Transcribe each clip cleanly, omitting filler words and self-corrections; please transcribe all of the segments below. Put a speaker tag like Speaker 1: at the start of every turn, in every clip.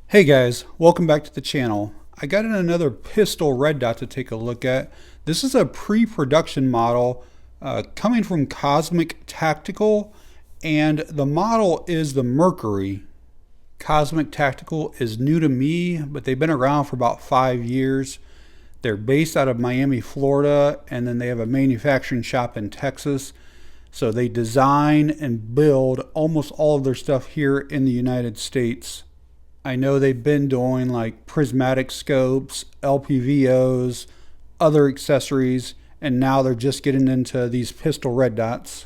Speaker 1: Hey guys, welcome back to the channel. I got in another pistol red dot to take a look at. This is a pre-production model coming from Cosmic Tactical, and the model is the Mercury. Cosmic Tactical is new to me, but they've been around for about 5 years. They're based out of Miami, Florida, and then they have a manufacturing shop in Texas. So they design and build almost all of their stuff here in the United States. I know they've been doing like prismatic scopes, LPVOs, other accessories, and now they're just getting into these pistol red dots.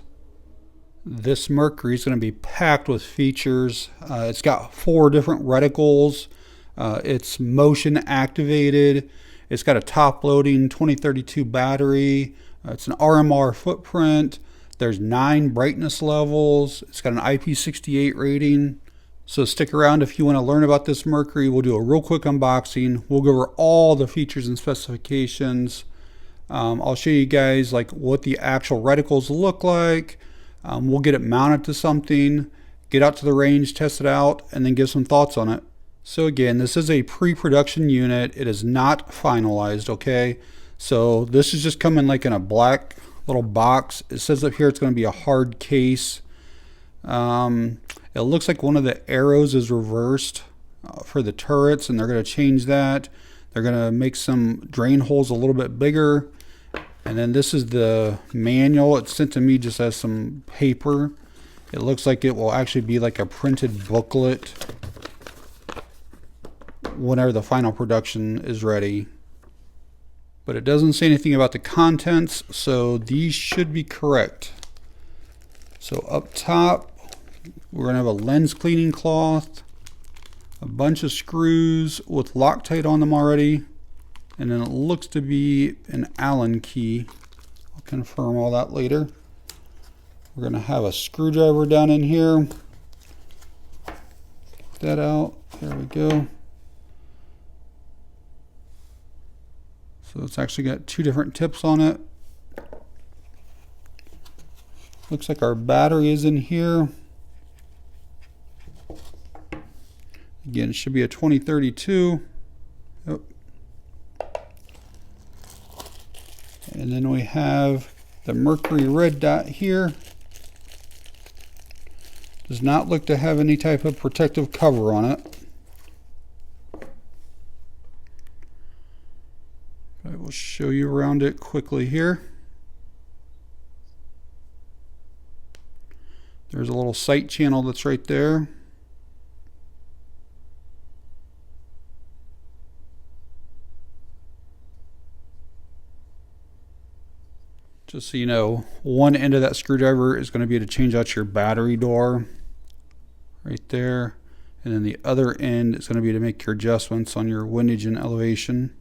Speaker 1: This Mercury is going to be packed with features. It's got 4 different reticles. It's motion activated. It's got a top loading 2032 battery. It's an RMR footprint. There's 9 brightness levels. It's got an IP68 rating. So stick around if you want to learn about this Mercury. We'll do a real quick unboxing. We'll go over all the features and specifications. I'll show you guys like what the actual reticles look like. We'll get it mounted to something, get out to the range, test it out, and then give some thoughts on it. So again, this is a pre-production unit. It is not finalized, okay? So this is just coming like in a black little box. It says up here it's going to be a hard case. It looks like one of the arrows is reversed for the turrets, and they're going to change that. They're going to make some drain holes a little bit bigger. And then this is the manual. It's sent to me just as some paper. It looks like it will actually be like a printed booklet whenever the final production is ready. But it doesn't say anything about the contents, so these should be correct. So up top, we're going to have a lens cleaning cloth, a bunch of screws with Loctite on them already, and then it looks to be an Allen key. I'll confirm all that later. We're going to have a screwdriver down in here. Get that out. There we go. So it's actually got 2 different tips on it. Looks like our battery is in here. Again, it should be a 2032. Yep. And then we have the Mercury red dot here. Does not look to have any type of protective cover on it. I will show you around it quickly here. There's a little sight channel that's right there. Just so you know, one end of that screwdriver is going to be to change out your battery door right there. And then the other end is going to be to make your adjustments on your windage and elevation.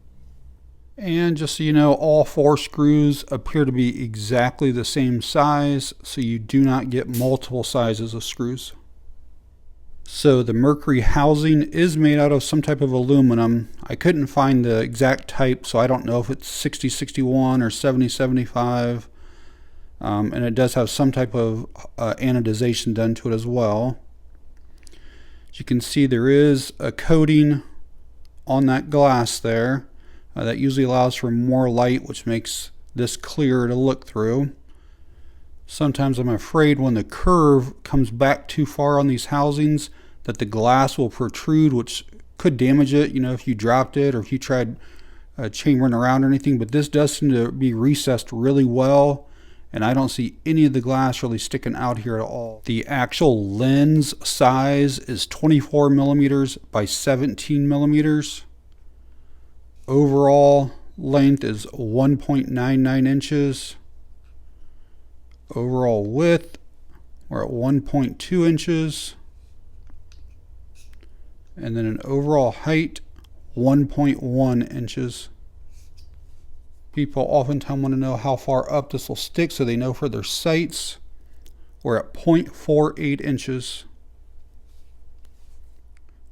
Speaker 1: And just so you know, all 4 screws appear to be exactly the same size, so you do not get multiple sizes of screws. So the Mercury housing is made out of some type of aluminum. I couldn't find the exact type, so I don't know if it's 6061 or 7075. And it does have some type of anodization done to it as well. As you can see, there is a coating on that glass there. That usually allows for more light, which makes this clearer to look through. Sometimes I'm afraid when the curve comes back too far on these housings that the glass will protrude, which could damage it, you know, if you dropped it or if you tried chambering around or anything. But this does seem to be recessed really well, and I don't see any of the glass really sticking out here at all. The actual lens size is 24 millimeters by 17 millimeters. Overall length is 1.99 inches. Overall width, we're at 1.2 inches. And then an overall height, 1.1 inches. People oftentimes want to know how far up this will stick so they know for their sights. We're at 0.48 inches.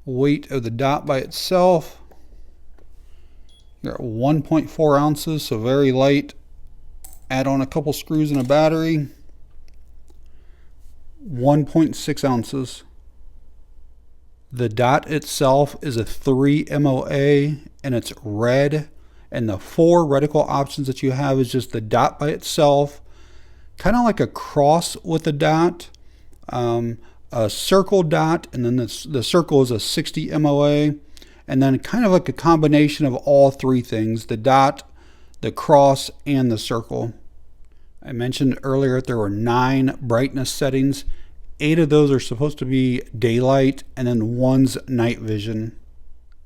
Speaker 1: Weight of the dot by itself, you're at 1.4 ounces, so very light. Add on a couple screws and a battery, 1.6 ounces. The dot itself is a 3 MOA and it's red, and the 4 reticle options that you have is just the dot by itself, kind of like a cross with a dot, a circle dot, and then the circle is a 60 MOA, and then kind of like a combination of all 3 things, the dot, the cross, and the circle. I mentioned earlier that there were 9 brightness settings. 8 of those are supposed to be daylight, and then 1's night vision.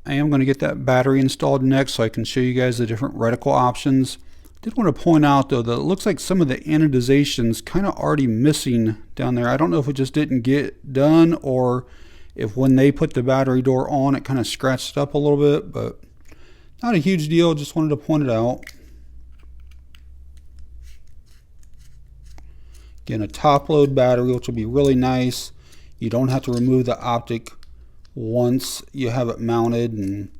Speaker 1: I am going to get that battery installed next so I can show you guys the different reticle options. Did want to point out though that it looks like some of the anodization's kind of already missing down there. I don't know if it just didn't get done or if when they put the battery door on it kind of scratched up a little bit, but not a huge deal, just wanted to point it out. Again, a top load battery, which will be really nice. You don't have to remove the optic once you have it mounted and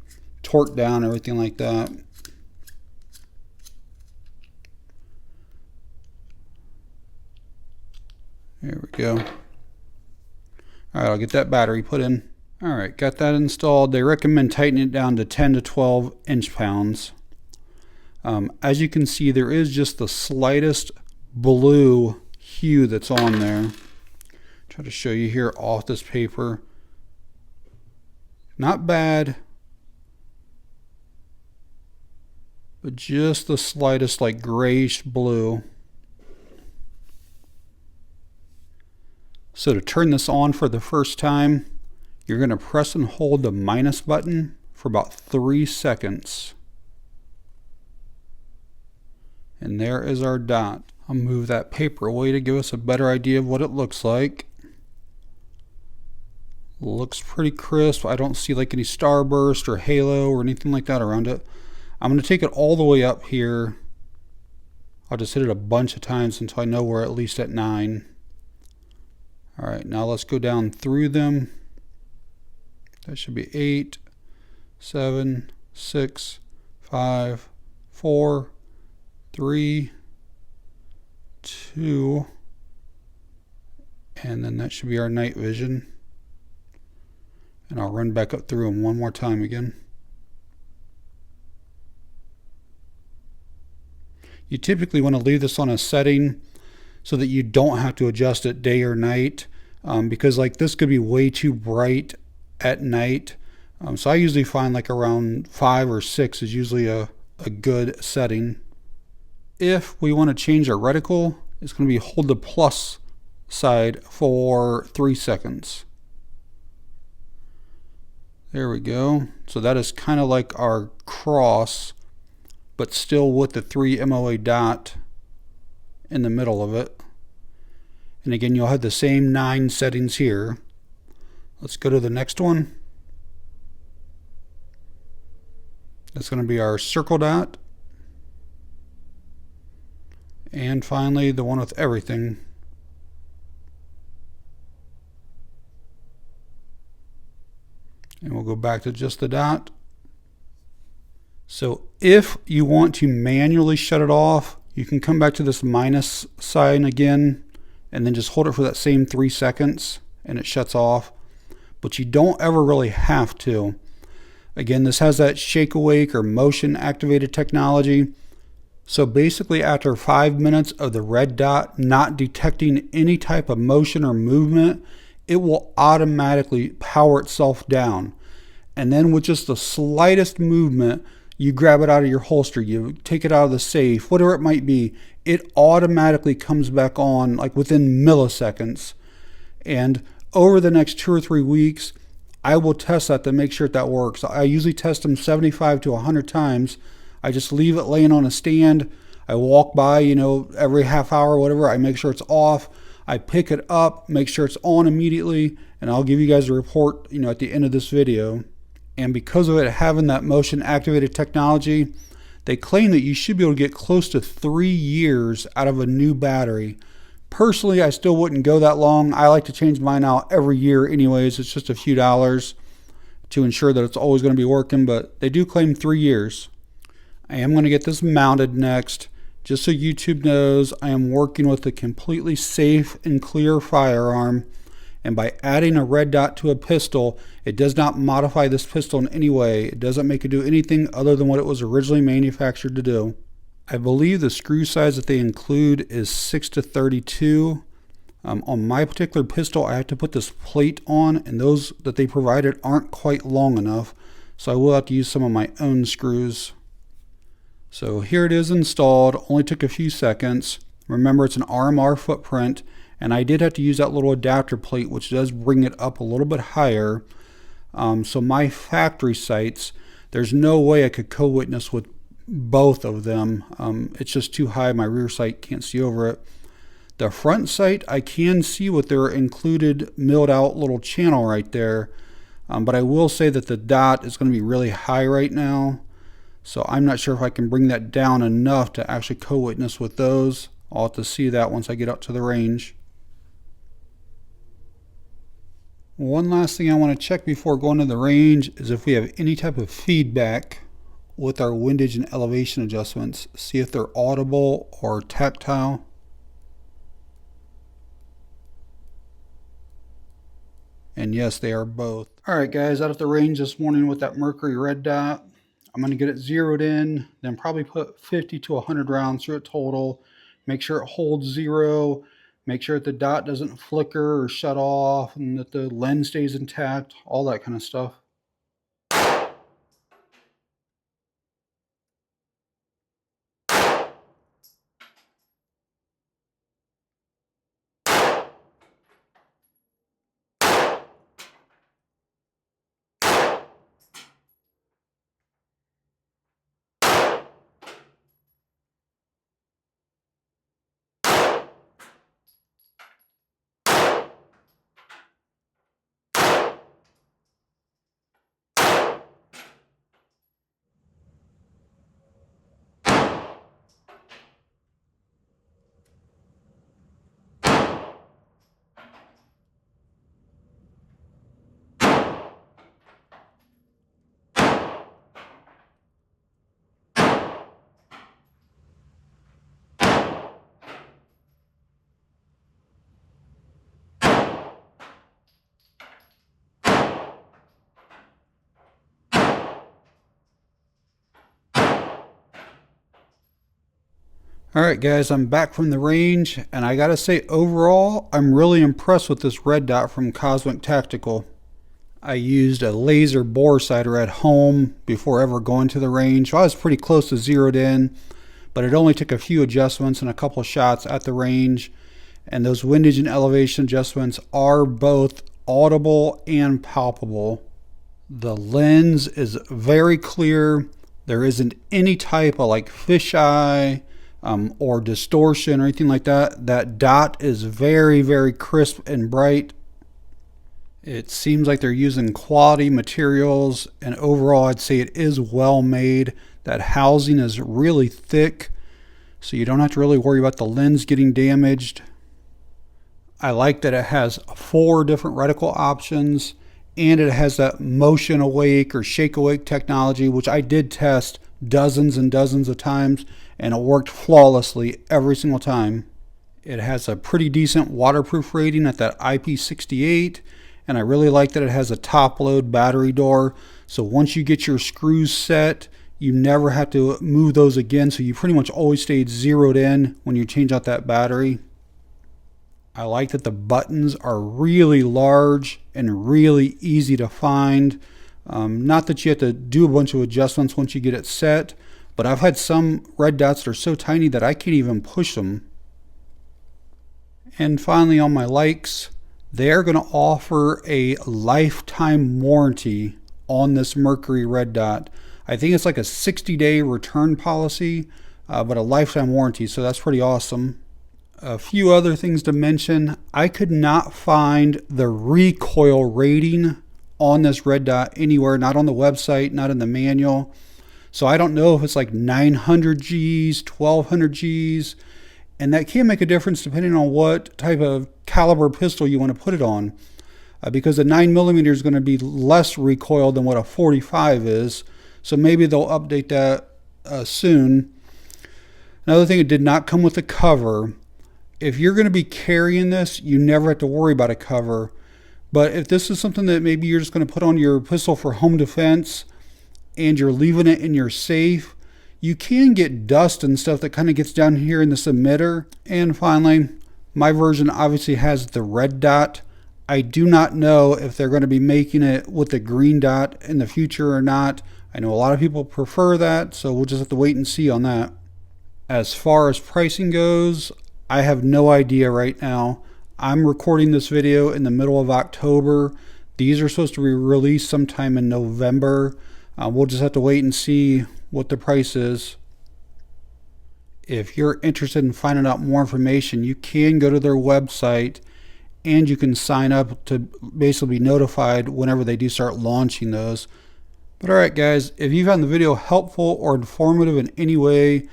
Speaker 1: torqued down, everything like that. There we go. All right, I'll get that battery put in. All right, got that installed. They recommend tightening it down to 10 to 12 inch-pounds. As you can see, there is just the slightest blue hue that's on there. Try to show you here off this paper. Not bad, but just the slightest like grayish blue. So to turn this on for the first time, you're going to press and hold the minus button for about 3 seconds. And there is our dot. I'll move that paper away to give us a better idea of what it looks like. Looks pretty crisp. I don't see like any starburst or halo or anything like that around it. I'm going to take it all the way up here. I'll just hit it a bunch of times until I know we're at least at 9. All right, now let's go down through them. That should be 8, 7, 6, 5, 4, 3, 2, and then that should be our night vision. And I'll run back up through them one more time again. You typically want to leave this on a setting so that you don't have to adjust it day or night, because like this could be way too bright at night. So I usually find like around 5 or 6 is usually a good setting. If we want to change our reticle, it's going to be hold the plus side for 3 seconds. There we go. So that is kind of like our cross, but still with the 3 MOA dot in the middle of it. And again, you'll have the same 9 settings here. Let's go to the next one. That's going to be our circle dot. And finally, the one with everything. And we'll go back to just the dot. So if you want to manually shut it off, you can come back to this minus sign again and then just hold it for that same 3 seconds and it shuts off. But you don't ever really have to. Again, this has that shake awake or motion activated technology. So basically after 5 minutes of the red dot not detecting any type of motion or movement, it will automatically power itself down. And then with just the slightest movement, you grab it out of your holster, you take it out of the safe, whatever it might be, it automatically comes back on like within milliseconds. And over the next 2 or 3 weeks, I will test that to make sure that works. I usually test them 75 to 100 times. I just leave it laying on a stand. I walk by, every half hour or whatever. I make sure it's off. I pick it up, make sure it's on immediately, and I'll give you guys a report, at the end of this video. And because of it having that motion activated technology, they claim that you should be able to get close to 3 years out of a new battery. Personally, I still wouldn't go that long. I like to change mine out every year anyways. It's just a few dollars to ensure that it's always going to be working, but they do claim 3 years. I am going to get this mounted next. Just so YouTube knows, I am working with a completely safe and clear firearm. And by adding a red dot to a pistol, it does not modify this pistol in any way. It doesn't make it do anything other than what it was originally manufactured to do. I believe the screw size that they include is 6-32. On my particular pistol, I have to put this plate on, and those that they provided aren't quite long enough, so I will have to use some of my own screws. So here it is installed. Only took a few seconds. Remember, it's an RMR footprint, and I did have to use that little adapter plate, which does bring it up a little bit higher. So my factory sights, there's no way I could co-witness with both of them. It's just too high. My rear sight can't see over it. The front sight, I can see with their included milled out little channel right there. But I will say that the dot is going to be really high right now. So I'm not sure if I can bring that down enough to actually co-witness with those. I'll have to see that once I get up to the range. One last thing I want to check before going to the range is if we have any type of feedback with our windage and elevation adjustments. See if they're audible or tactile. And yes, they are both. Alright guys, out at the range this morning with that Mercury red dot. I'm going to get it zeroed in, then probably put 50 to 100 rounds through it total. Make sure it holds zero. Make sure that the dot doesn't flicker or shut off, and that the lens stays intact, all that kind of stuff. Alright guys, I'm back from the range, and I gotta say overall, I'm really impressed with this red dot from Cosmic Tactical. I used a laser bore sighter at home before ever going to the range. So I was pretty close to zeroed in, but it only took a few adjustments and a couple shots at the range. And those windage and elevation adjustments are both audible and palpable. The lens is very clear. There isn't any type of like fisheye or distortion or anything like that. That dot is very, very crisp and bright. It seems like they're using quality materials, and overall I'd say it is well made. That housing is really thick, so you don't have to really worry about the lens getting damaged. I like that it has 4 different reticle options, and it has that motion awake or shake awake technology, which I did test dozens and dozens of times, and it worked flawlessly every single time. It has a pretty decent waterproof rating at that IP68, and I really like that it has a top load battery door, so once you get your screws set, you never have to move those again, so you pretty much always stayed zeroed in when you change out that battery. I like that the buttons are really large and really easy to find. Not that you have to do a bunch of adjustments once you get it set, but I've had some red dots that are so tiny that I can't even push them. And finally, on my likes, they're going to offer a lifetime warranty on this Mercury red dot. I think it's like a 60-day return policy, but a lifetime warranty, so that's pretty awesome. A few other things to mention. I could not find the recoil rating on this red dot anywhere, not on the website, not in the manual. So I don't know if it's like 900 Gs, 1200 Gs, and that can make a difference depending on what type of caliber pistol you want to put it on. Because a 9mm is going to be less recoil than what a 45 is, so maybe they'll update that soon. Another thing, it did not come with a cover. If you're going to be carrying this, you never have to worry about a cover. But if this is something that maybe you're just going to put on your pistol for home defense and you're leaving it in your safe, you can get dust and stuff that kind of gets down here in this emitter. And finally, my version obviously has the red dot. I do not know if they're going to be making it with the green dot in the future or not. I know a lot of people prefer that, so we'll just have to wait and see on that. As far as pricing goes, I have no idea right now. I'm recording this video in the middle of October. These are supposed to be released sometime in November. We'll just have to wait and see what the price is. If you're interested in finding out more information, you can go to their website and you can sign up to basically be notified whenever they do start launching those. But alright guys, if you found the video helpful or informative in any way,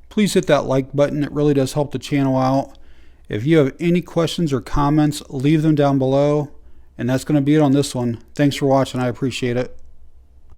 Speaker 1: please hit that like button. It really does help the channel out. If you have any questions or comments, leave them down below. And that's going to be it on this one. Thanks for watching. I appreciate it.